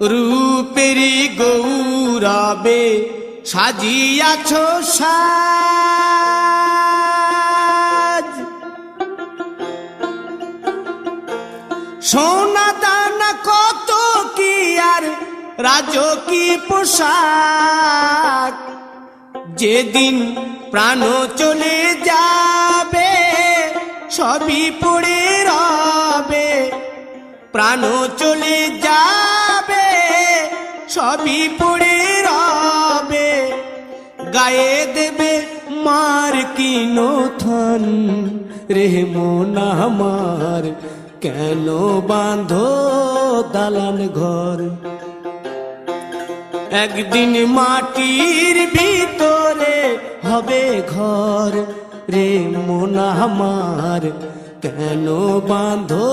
রূপেরি গৌরবে সাজিয়াছ সাজ, সোনা দানা কত কি আর রাজকী পোশাক। যেদিন প্রাণ চলে যাবে সবই পড়ে রবে, প্রাণ চলে যাবে সবই পড়ে রবে। গায়ে দেবে মার কিনো থান, রে মন আমার কেন বাঁধো দালান ঘর। একদিন মাটির ভিতরে হবে ঘর, রে মন আমার কেন বাঁধো